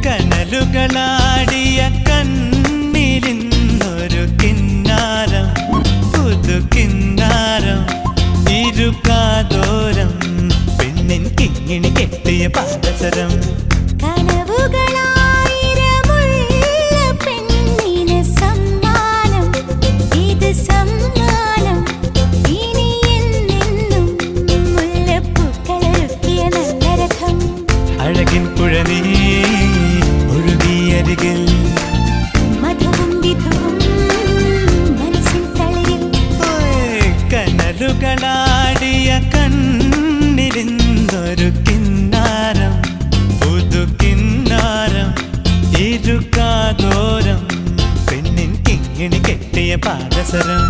കനലുകളാടിയ കണ്ണിലിന്നൊരു കിന്നാരം, പുതു കിന്നാരം, ഇരുകാതോരം, പെണ്ണിൻ കിങ്ങിണി കെട്ടിയ പാദസരം. അഴകിൻ പുഴനീ ഒഴുകിയരികിൽ മധുവും വിധുവും മനസ്സിൻ തളിരിൽ. കനലുകളാടിയ കണ്ണിലിന്നൊരു കിന്നാരം, പുതു കിന്നാരം, ഇരുകാതോരം, പെണ്ണിൻ കിങ്ങിണി കെട്ടിയ പാദസരം.